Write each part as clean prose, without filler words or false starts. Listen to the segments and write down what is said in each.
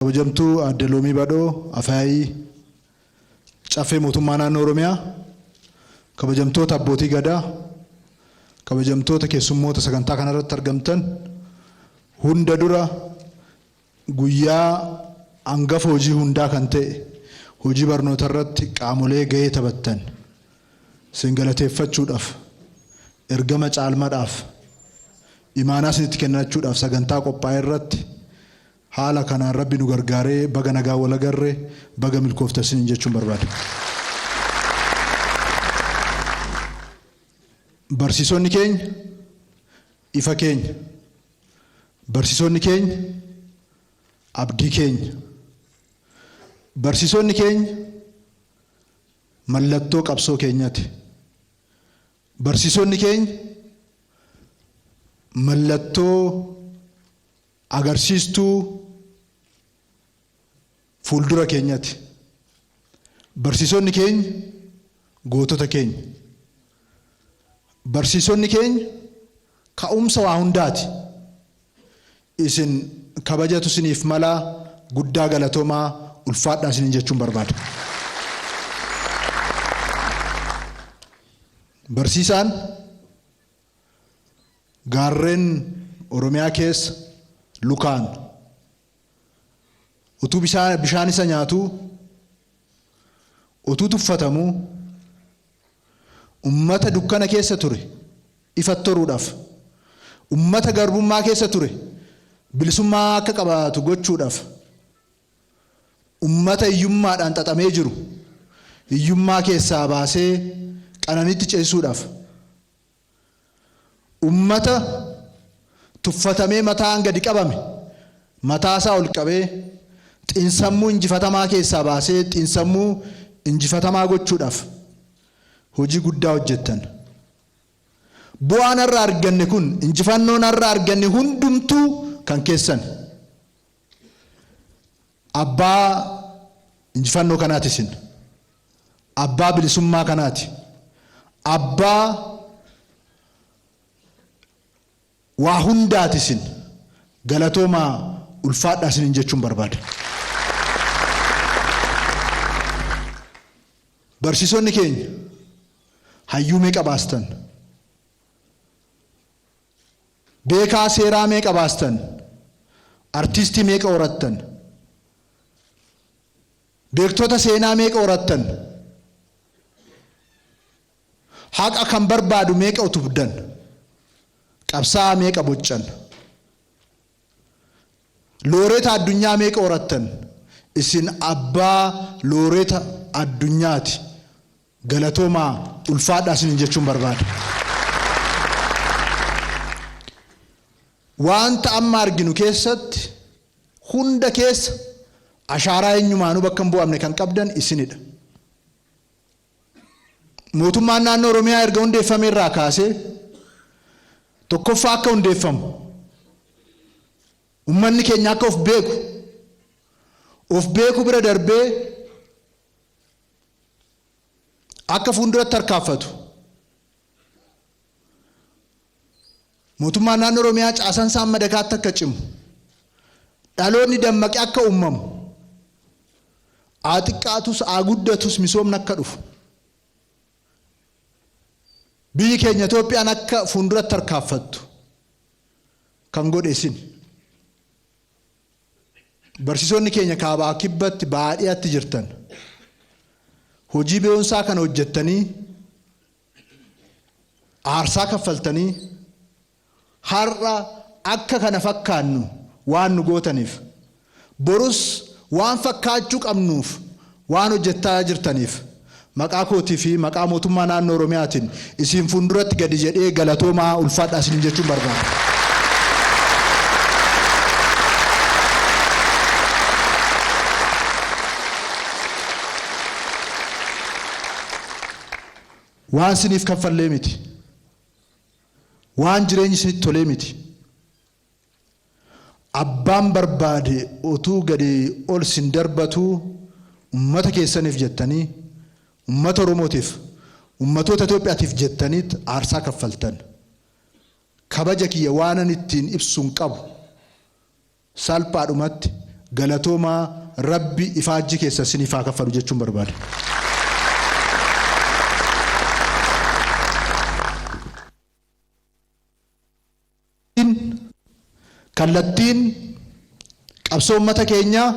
kabajamtuu Aadde Loomii Badhoo Afyaayii Caffee Mootummaa Naannoo Oromiyaa, kabajamtoota abbootii gadaa, kabajamtoota keessummoota sagantaa kanarratti argamtan hunda dura guyyaa hangafa hojii hundaa kan ta'e hojii barnoota irratti qaamolee gahee taphattan sin galateeffachuudhaaf ergama caalmaadhaaf imaanaa isinitti kennachuudhaaf sagantaa qophaa'e irratti haala kanaan Rabbi nu gargaaree baga nagaa wal agarree baga milkooftan isin jechuun barbaada. Barsiisonni keenya ifa keenya, barsiisonni keenya abdii keenya, barsiisonni keenya mallattoo qabsoo keenyaati. Barsiisonni keenya mallattoo agarsiistuu fuuldura keenyaati. Barsiisonni keenya gootota keenya. Barsiisonni keenya ka'umsa waa hundaati. Isin kabajatu isiniif mala guddaa galatoomaa ulfaadhaa isiniin jechuun barbaada. Barsiisaan gaarreen Oromiyaa keessa lukaan utuu bishaan isa nyaatu, utuu tuffatamu, ummata dukkana keessa ture ifatti toruudhaaf, ummata garbummaa keessa ture bilisummaa akka qabaatu gochuudhaaf, ummata hiyyummaadhaan xaxamee jiru hiyyummaa keessaa baasee qananiitti ceesisuudhaaf, ummata tuffatamee mataan gadi qabame mataasaa ol qabee xiinsammuu injifatamaa keessaa baasee xiinsammuu injifatamaa gochuudhaaf hojii guddaa hojjettan. Bu'aan irraa arganne kun, injifannoon irraa arganne hundumtuu kan keessan. Abbaa injifannoo kanaati isin. Abbaa bilisummaa kanaati. Abbaa waa hundaati isin. Galatoomaa ulfaadhaa isiniin jechuun barbaada. Barsiisonni keenya hayyuu meeqa baastan? Beekaa seeraa meeqa baastan? Artistii meeqa horattan? Beektota seenaa meeqa horattan? Haqa kan barbaadu meeqa utubdan? Qabsaa meeqa boccan? Looreeta addunyaa meeqa horattan? Isin abbaa looreeta addunyaati. Galatoomaa ulfaadhaa isiniin jechuun barbaada. Wanta amma arginu keessatti hunda keessa ashaaraa eenyumaanuu bakka hin bu'amne kan qabdan isinidha. Mootummaan naannoo Oromiyaa erga hundeeffame irraa kaasee tokkoffaa akka hundeeffamu, ummanni keenya akka of beeku bira darbee akka fuulduratti harkaafatu. Mootummaan naannoo Oromiyaa caasaan isaa madakaatti akka cimu, dhaloonni dammaqee akka uumamu, haa xiqqaatus haa guddatus misoomni akka dhufu, biyyi keenya Itoophiyaan akka fuulduratti harkaaffattu kan godhe isin. Barsiisonni keenya kaabaa kibbatti baadiyyaatti jirtan hojii beekumsaa kana hojjettanii aarsaa kaffaltanii har'a akka kana fakkaannu waan nu gootaniif, borus waan fakkaachuu qabnuuf waan hojjettaa jirtaniif maqaa kootii fi maqaa mootummaa naannoo Oromiyaatiin isin fuulduratti gadi jedhee galatoomaa ulfaadhaa isiniin jechuun barbaada. Waan isiniif kaffallee miti. Waan jireenyi isinitti tolee miti. Abbaan barbaade otuu gadi ol sin darbatu ummata keessaniif jettanii, ummata Oromootiif, ummatoota Itoophiyaatiif jettaniit aarsaa kaffaltan. Kabaja kiyya waanan ittiin ibsuun qabu salphaadhumatti galatoomaa rabbi ifaajji keessa sinifaa kaffalu jechuun barbaada. kallattiin qabsoo uummata keenyaa,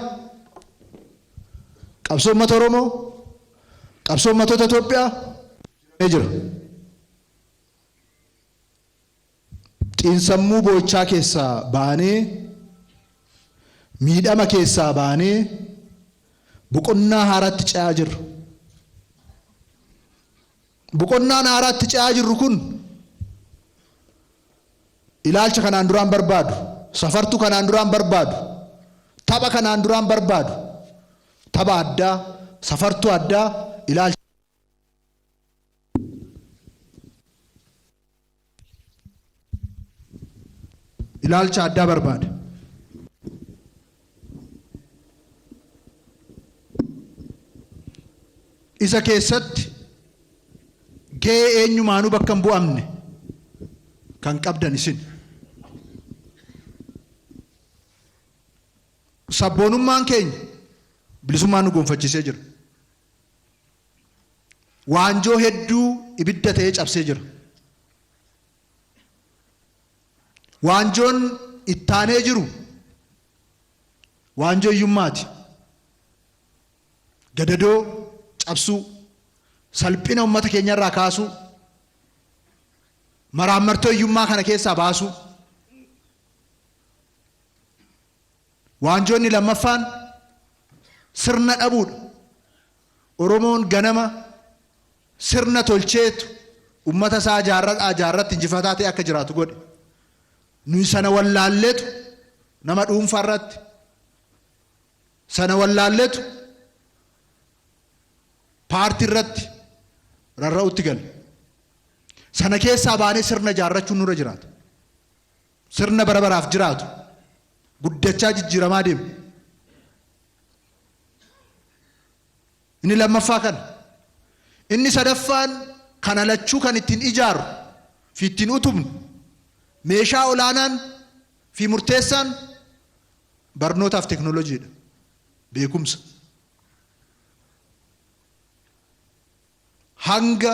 qabsoo uummata Oromoo, qabsoo uummattoota Itoophiyaa jira. xiinsammuu boo'ichaa keessaa baanee, miidhama keessaa baanee boqonnaa haaraatti ce'aa jirra. Boqonnaan haaraatti ce'aa jirru kun ilaalcha kanaan duraan barbaadu, safartuu kanaan duraan barbaadu, tapha kanaan duraan barbaadu, tapha addaa, safartuu addaa, ilaalcha addaa barbaada. Isa keessatti gahee eenyumaanuu bakka hin bu'amne kan qabdan isin. Sabboonummaan keenya bilisummaan nu gonfachiisee jira. Waanjoo hedduu ibidda ta'ee cabsee jira. Waanjoon ittaanee jiru waanjoo hiyyummaati. Gadadoo cabsuu, salphina uummata keenya irraa kaasuu, maraammartoo hiyyummaa kana keessaa baasuu. Waanjoonni lammaffaan sirna dhabuudha. Oromoon ganama sirna tolcheetu uummata isaa jaarratti injifataa ta'e akka jiraatu godhe. Nuyi sana wallaalleetu nama dhuunfaa irratti, sana wallaalleetu paartii irratti rarra'utti gala. Sana keessaa baanee sirna jaarrachuun nurra jiraata. Sirna bara baraaf jiraatu guddachaa jijjiiramaa deemu. Inni lammaffaa kana. Inni sadaffaan kana lachuu kan ittiin ijaaru fi ittiin utubnu meeshaa olaanaan fi murteessaan barnootaaf teknooloojiidha. Beekumsa. Hanga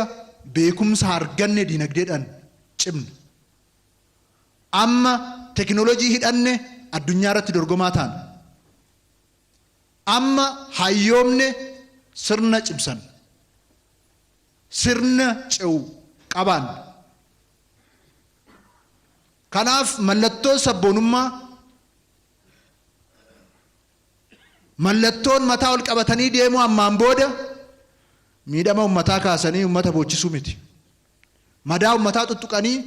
beekumsa arganne dinagdeedhaan cimna. Amma teknooloojii hidhanne addunyaa irratti dorgomaa taana. Amma hayyoomne sirna cimsan. Sirna ce'u qabaan. Kanaaf mallattoon sabboonummaa, mallattoon mataa ol qabatanii deemuu ammaan booda miidhama ummataa kaasanii ummata boochisuu miti. Madaa ummataa tuttuqanii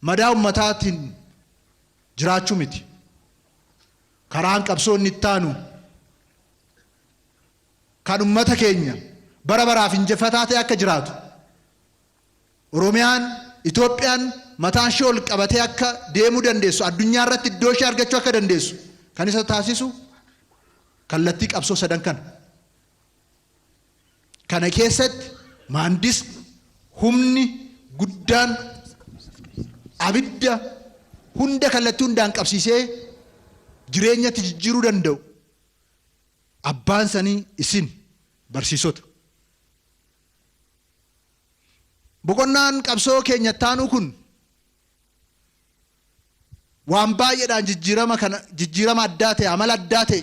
madaa ummataatiin jiraachuu miti. Karaan qabsoo inni ittaanu kan ummata keenya bara baraaf injifataa ta'e akka jiraatu, Oromiyaan, Itoophiyaan mataan ishee ol qabatee akka deemuu dandeessu, addunyaa irratti iddoo ishee argachuu akka dandeessu kan isa taasisu kallattii qabsoo sadan kana. Kana keessatti maandis humni guddaan abidda hunda kallattii hundaan qabsiisee jireenyatti jijjiiruu danda'u abbaan sanii isin barsiisota. Boqonnaan qabsoo keenya taanuu kun waan baay'eedhaan jijjiirama addaa ta'e, amala addaa ta'e,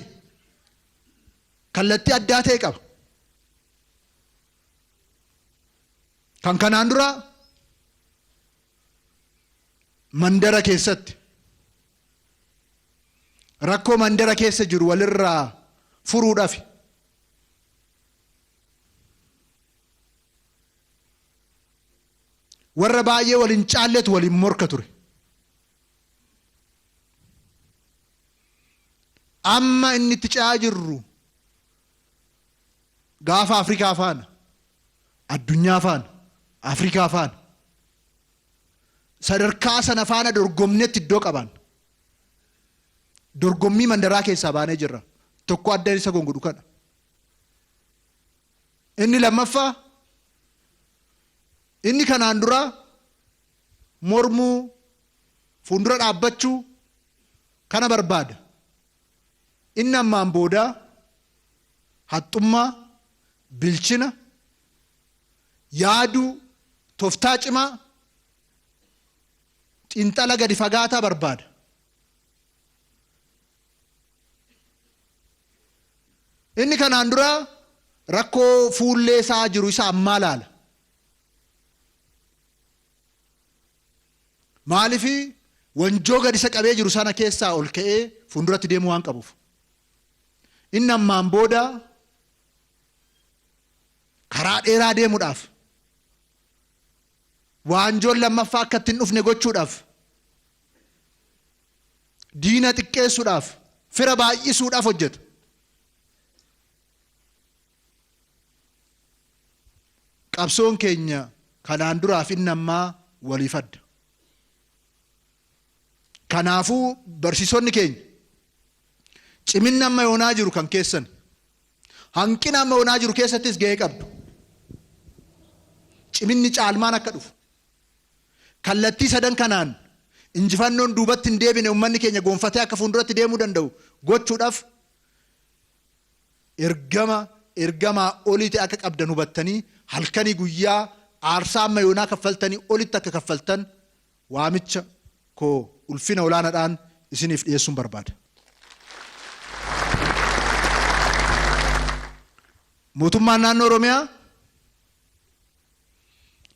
kallattii addaa ta'e qaba. Kan kanaan dura mandara keessatti rakkoo mandara keessa jiru walirraa furuudhaaf warra baay'ee waliin caalletu waliin morka ture. Amma inni itti ce'aa jirru gaafa Afrikaa faana, addunyaa faana, Afrikaa faana sadarkaa sana faana dorgomnetti iddoo qaban. Dorgommii mandaraa keessaa baanee jirra. Tokko adda isa gongodhu kana. Inni lammaffaa, inni kanaan dura mormuu, fuuldura dhaabbachuu kana barbaada. inni ammaan booda haxxummaa, bilchina, yaaduu, tooftaa cimaa, xiinxala gadi fagaataa barbaada. Inni kanaan dura rakkoo fuullee isaa jiru isa ammaa laala. Maalifi wanjoo gadi isa qabee jiru sana keessaa ol ka'ee fuulduratti deemuu waan qabuuf. Inni ammaan booda karaa dheeraa deemuudhaaf, waanjoon lammaffaa akka ittiin dhufne gochuudhaaf, diina xiqqeessuudhaaf, fira baay'isuudhaaf hojjeta. Qabsoon keenya kanaan duraaf inni ammaa waliif adda. Kanaafuu barsiisonni keenya ciminni amma yoonaa jiru kan keessan, hanqina amma yoonaa jiru keessattis gahee qabdu. Ciminni caalmaan akka dhufu, kallattii sadan kanaan injifannoon duubatti hin deebine uummanni keenya gonfatee akka fuulduratti deemuu danda'u gochuudhaaf ergamaa olii ta'e akka qabdan hubattanii halkanii guyyaa aarsaa amma yoonaa kaffaltanii olitti akka kaffaltan waamicha koo ulfina olaanaadhaan isiniif dhiyeessuun barbaada. Mootummaan naannoo Oromiyaa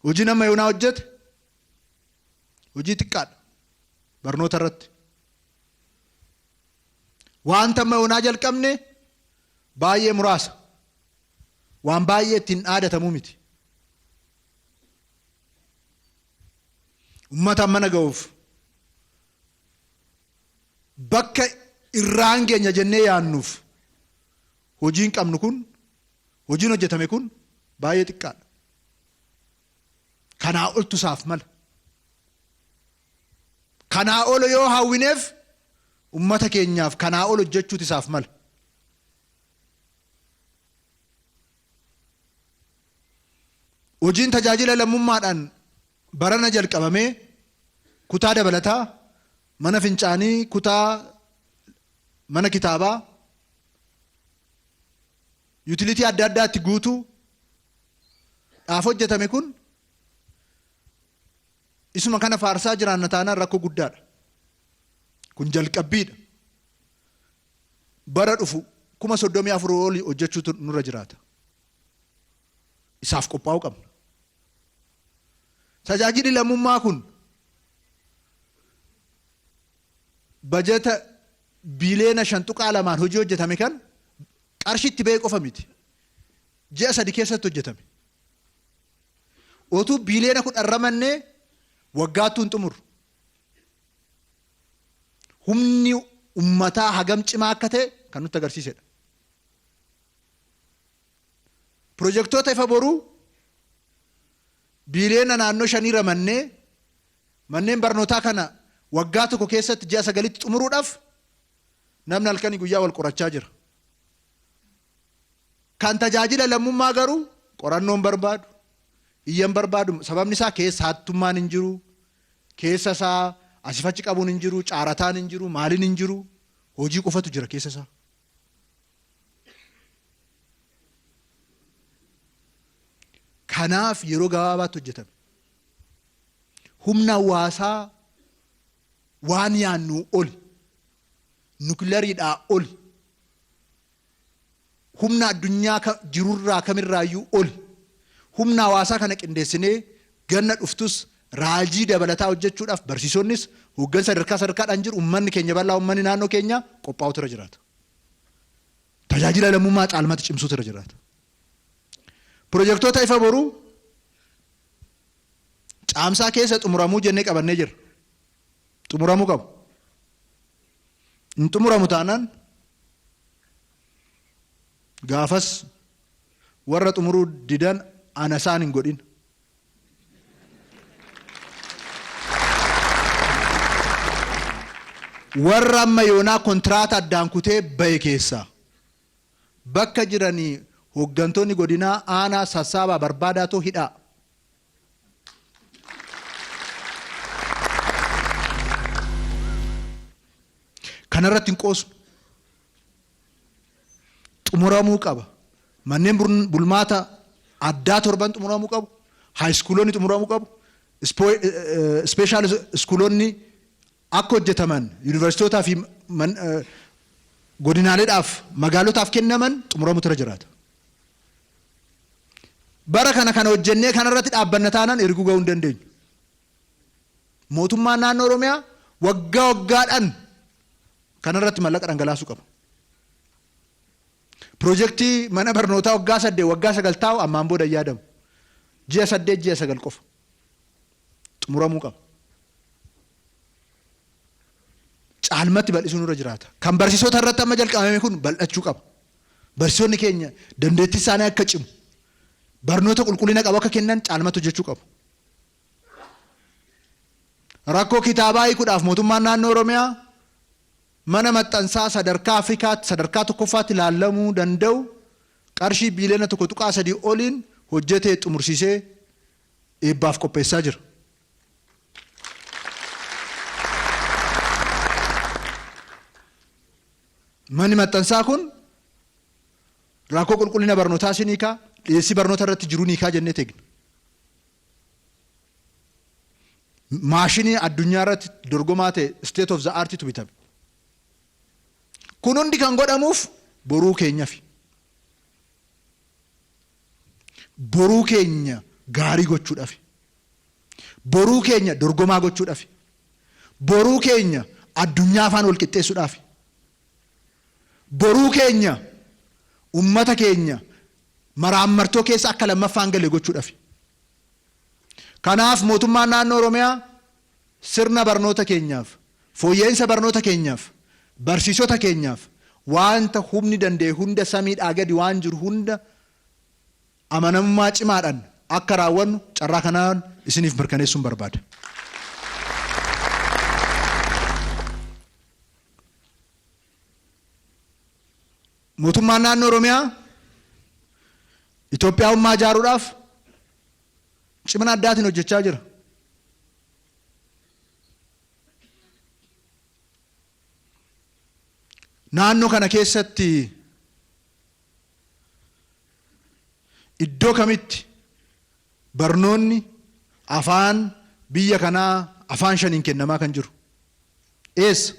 hojii nama yoonaa hojjete hojii xiqqaadha. Barnoota irratti wanta amma yoonaa jalqabne baay'ee muraasa, waan baay'ee ittiin dhaadatamuu miti. Uummata mana ga'uuf bakka irraan geenya jennee yaannuuf hojiin qabnu kun, hojiin hojjetame kun baay'ee xiqqaadha. Kanaa oltu isaaf mala. Kanaa ol yoo hawwineef uummata keenyaaf kanaa ol hojjechuutu isaaf mala. Hojiin tajaajila lammummaadhaan barana jalqabamee kutaa dabalataa, mana fincaanii, kutaa mana kitaabaa, yuutilitii adda addaatti guutuu dhaaf hojjetame kun isuma kana faarsaa jiraanna taanaan rakkoo guddaadha. Kun jalqabbiidha. Bara dhufu 34,000 olii hojjechuutu nurra jiraata. Isaaf qophaa'uu qabna. Tajaajilli lammummaa kun bajeta biiliyoona 5.2 hojii hojjetame kan qarshiitti ba'ee qofa miti. Ji'a 3 keessatti hojjetame. Otuu biiliyoona 10 ramannee waggaattuu hin xumuru. Humni ummataa hagam cimaa akka ta'e kan nutti agarsiisedha. Pirojektoota ifa boruu biiliyoona naannoo 5 ramannee manneen barnootaa kana waggaa tokko keessatti ji'a 9tti xumuruudhaaf namni halkanii guyyaa wal qorachaa jira. Kan tajaajila lammummaa garuu qorannoon barbaadu, iyyan barbaadu. Sababni isaa keessa hattummaan hin jiru, keessa isaa asifachi qabuun hin jiru, caarataan hin jiru, maaliin hin jiru, hojii qofatu jira keessa isaa. Kanaaf yeroo gabaabaatti hojjetame. Humna hawaasaa waan yaannu oli, nukleeriidhaa oli, humna addunyaa jirurraa kamirraayyuu oli, humna hawaasaa kana qindeessinee ganna dhuftus raajii dabalataa hojjechuudhaaf barsiisonnis hooggansa sadarkaadhaan jiru, uummanni keenya bal'aa, uummanni naannoo keenya qophaa'utu irra jiraata. Tajaajila lammummaa caalmatti cimsuutu irra jiraata. Pirojektoota ifa boruu caamsaa keessa xumuramuu jennee qabannee jirra. Xumuramuu qabu. Hin xumuramu taanaan gaafas warra xumuruu didan ana isaan hin godhin. Warra amma yoonaa kontraata addaan kutee bahe keessaa bakka jiranii hooggantoonni godinaa aanaa sassaabaa barbaadaatoo hidhaa. Kanarratti hin qoosu. xumuramuu qaba. Manneen bulmaata addaa torban xumuramuu qabu. Haayiskuulonni xumuramuu qabu. Ispeeshaal iskuulonni akka hojjetaman yuunivarsiitootaa fi godinaaleedhaaf magaalotaaf kennaman xumuramuu irra jiraata. Bara kana hojjennee kanarratti dhaabbanna taanaan erguu ga'uu hin dandeenyu. Mootummaan naannoo Oromiyaa waggaadhaan kanarratti mallaqa dhangalaasuu qaba. Piroojeektii mana barnootaa waggaa 8 waggaa 9 taa'u ammaan booda yaadamu. Ji'a 8 ji'a 9 qofa xumuramuu qaba. Caalmatti bal'isuun irra jiraata. Kan barsiisota irratti amma jalqabame kun bal'achuu qaba. Barsiisonni keenya dandeettii isaanii akka cimu barnoota qulqullina qabu akka kennan caalmatti hojjechuu qabu. Rakkoo kitaabaa hiikuudhaaf mootummaan naannoo Oromiyaa mana maxxansaa sadarkaa Afrikaatti sadarkaa tokkoffaatti ilaalamuu danda'u qarshii biiliyoona 1.3 oliin hojjetee xumursiisee eebbaaf qopheessaa jira. Manni maxxansaa kun rakkoo qulqullina barnootaa isin hiikaa, dhiyeessii barnoota irratti jiru hiikaa jennee teegna. Maashinii addunyaa irratti dorgomaa ta'e state of the art tu bitame. Kun hundi kan godhamuuf boruu keenyaaf. Boruu keenya gaarii gochuudhaaf. Boruu keenya dorgomaa gochuudhaaf. Boruu keenya addunyaa afaan wal qixxeessuudhaaf. Boruu keenya ummata keenya maraammartoo keessa akka lammaffaan galee gochuudhaaf. Kanaaf mootummaan naannoo Oromiyaa sirna barnoota keenyaaf, fooyya'insa barnoota keenyaaf, barsiisota keenyaaf wanta humni danda'e hunda samiidhaa gadi waan jiru hunda amanamummaa cimaadhaan akka raawwannu carraa kanaan isiniif mirkaneessuun barbaada. Mootummaan naannoo Oromiyaa Itoophiyaawummaa ijaaruudhaaf cimina addaatiin hojjechaa jira. Naannoo kana keessatti iddoo kamitti barnoonni afaan biyya kanaa afaan 5 kennamaa kan jiru? Eessa?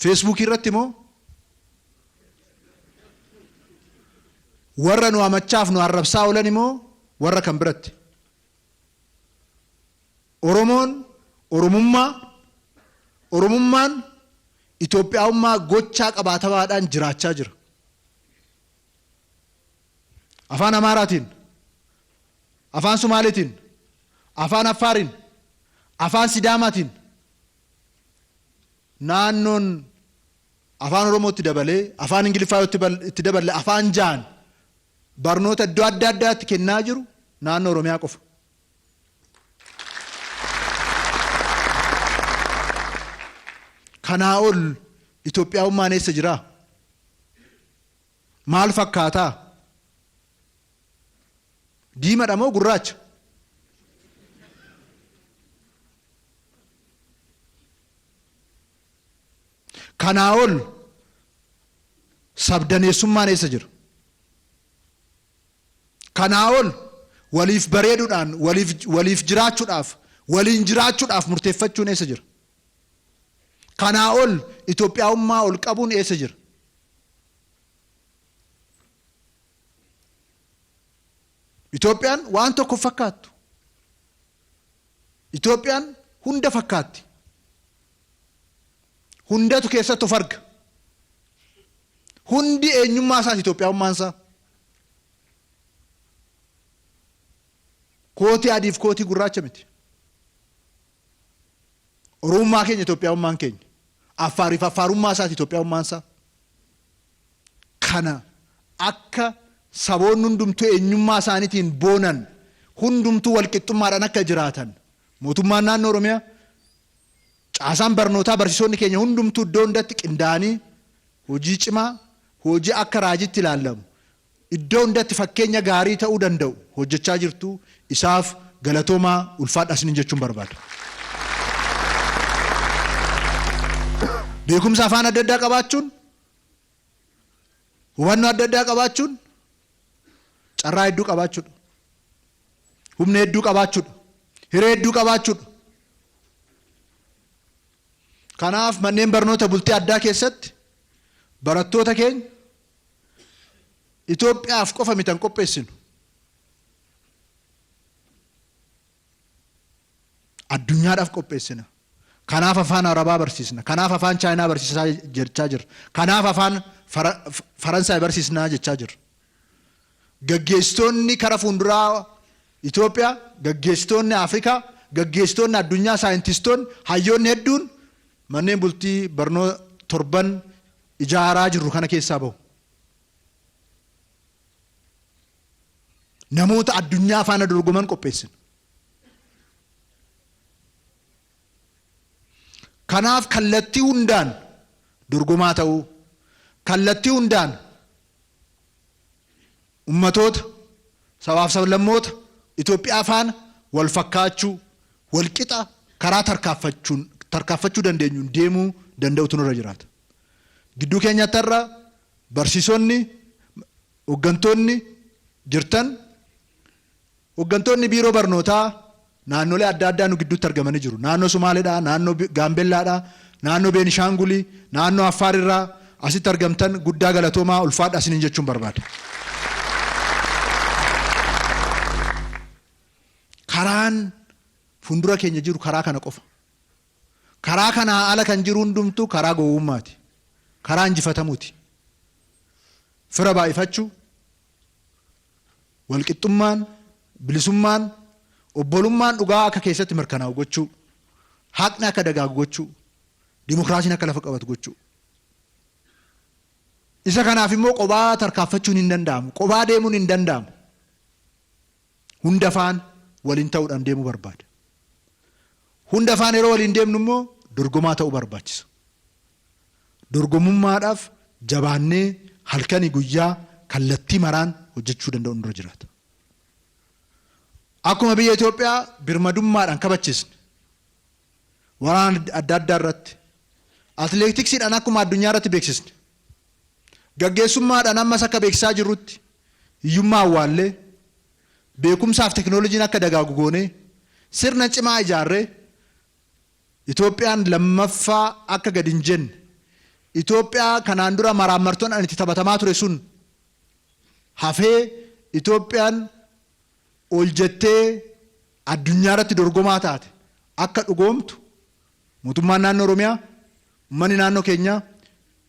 Facebook irratti moo warra nu amachaaf nu arrabsaa oolan immoo warra kan biratti? Oromummaan Itoophiyaawummaa gochaa qabatamaadhaan jiraachaa jira. Afaan Amaaraatiin, afaan Somaaliitiin, afaan Affaariin, afaan Sidaamaatiin naannoon afaan Oromootti dabalee afaan Ingiliffaa itti dabalee afaan 6 barnoota iddoo adda addaatti kennaa jiru naannoo Oromiyaa qofa. Kanaa ol Itoophiyaawummaan eessa jira? Maal fakkaataa? Diimaadha moo gurraacha? Kanaa ol sabdaneessummaan eessa jira? Kanaa ol waliif bareeduudhaan waliif jiraachuudhaaf waliin jiraachuudhaaf murteeffachuun eessa jira? Kanaa ol Itoophiyaawummaa ol qabuun eessa jira? Itoophiyaan waan tokko fakkaattu. Itoophiyaan hunda fakkaatti. Hundatu keessatti of arga. Hundi eenyummaa isaati Itoophiyaawummaan isaa. Kootii adiif kootii gurraacha miti. Oromummaa keenya Itoophiyaawummaan keenya. Affaariif affaarummaa isaati Itoophiyaawummaan isaa. Kana akka saboonni hundumtuu eenyummaa isaaniitiin boonan hundumtuu walqixxummaadhaan akka jiraatan mootummaan naannoo Oromiyaa caasaan barnootaa barsiisonni keenya hundumtuu iddoo hundatti qindaa'anii hojii cimaa hojii akka raajitti ilaalamu iddoo hundatti fakkeenya gaarii ta'uu danda'u hojjechaa jirtu isaaf galatoomaa ulfaadhaa isiniin jechuun barbaada. beekumsa afaan adda addaa qabaachuun, hubannoo adda addaa qabaachuun, carraa hedduu qabaachuudha. Humna hedduu qabaachuudha. Hiree hedduu qabaachuudha. Kanaaf manneen barnoota bultii addaa keessatti barattoota keenya Itoophiyaaf qofa mitan qopheessinu. Addunyaadhaaf qopheessina. Kanaaf afaan Arabaa barsiisna. Kanaaf afaan Chaayinaa barsiisaa jechaa jirra. Kanaaf afaan Faransaay barsiisnaa jechaa jirra. Gaggeessitoonni kara fuulduraa Itoophiyaa, gaggeessitoonni Afrikaa, gaggeessitoonni addunyaa, saayintistoonni, hayyoonni hedduun manneen bultii barnoota torban ijaaraa jirru kana keessaa bahu. Namoota addunyaa faana dorgoman qopheessina. Kanaaf kallattii hundaan dorgomaa ta'uu, kallattii hundaan ummatoota, sabaaf sablammoota Itoophiyaa faana wal fakkaachuu, wal qixa karaa tarkaanfachuu dandeenyuun deemuu danda'utu nurra jiraata. Gidduu keenyatti irra barsiisonni, hooggantoonni jirtan, hooggantoonni biiroo barnootaa naannolee adda addaa nu gidduutti argamanii jiru. Naannoo Sumaaleedhaa, naannoo Gaambellaadhaa, naannoo Beenishaangulii, naannoo Affaarirraa asitti argamtan guddaa galatoomaa ulfaadha isiniin jechuun barbaada. Karaan fuuldura keenya jiru karaa kana qofa. Karaa kanaa ala kan jiru hundumtu karaa gowwummaati. Karaa injifatamuuti. Fira baay'ifachuu, walqixxummaan, bilisummaan, obbolummaan dhugaa akka keessatti mirkanaa'u gochuu, haqni akka dagaagu gochuu, dimokiraasiin akka lafa qabatu gochuu. Isa kanaaf immoo qophaa tarkaanfachuun hin danda'amu. Qophaa deemuun hin danda'amu. Hunda faana waliin ta'uudhaan deemuu barbaada. Hunda faana yeroo waliin deemnu immoo dorgomaa ta'uu barbaachisa. Dorgomummaadhaaf jabaannee halkanii guyyaa kallattii maraan hojjechuu danda'u nurra jiraata. Akkuma biyya Itoophiyaa birmadummaadhaan kabachiisne, waraana adda addaa irratti, atileetiksiidhaan akkuma addunyaa irratti beeksisne, gaggeessummaadhaan ammas akka beeksisaa jirrutti hiyyummaa awwaallee, beekumsaaf teknooloojiin akka dagaagu goonee, sirna cimaa ijaarree, Itoophiyaan lammaffaa akka gad hin jenne, Itoophiyaa kanaan dura maraammartoon itti taphatamaa ture sun hafee Itoophiyaan ol jettee addunyaa irratti dorgomaa taate akka dhugoomtu mootummaan naannoo Oromiyaa, uummanni naannoo keenyaa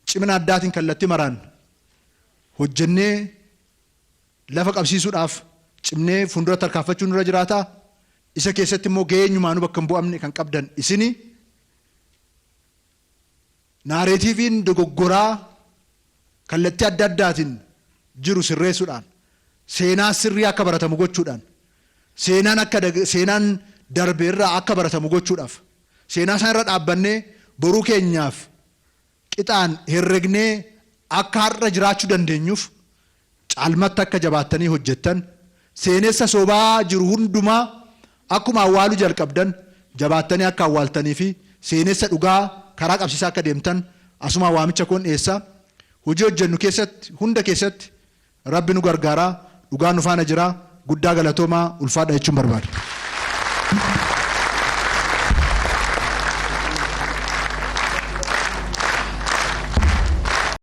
cimina addaatiin kallattii maraan hojjennee lafa qabsiisuudhaaf cimnee fuuldura tarkaanfachuu nurra jiraata. Isa keessatti immoo geenyumaanuu bakka hin bu'amne kan qabdan isini. Naareetiiviin dogoggoraa kallattii adda addaatiin jiru sirreessuudhaan, seenaa sirrii akka baratamu gochuudhaan, seenaan darbe irraa akka baratamu gochuudhaaf, seenaa isaan irra dhaabbannee boruu keenyaaf qixaan herregnee akka har'a jiraachuu dandeenyuuf caalmatti akka jabaattanii hojjettan, seenessa sobaa jiru hundumaa akkuma awwaaluu jalqabdan jabaattanii akka awwaaltanii fi seenessa dhugaa karaa qabsiisaa akka deemtan asuma waamicha koon dhiyeessaa. Hojii hojjennu keessatti hunda keessatti Rabbi nu gargaaraa, dhugaan nu faana jira. Guddaa galatoomaa ulfaadha jechuun barbaada.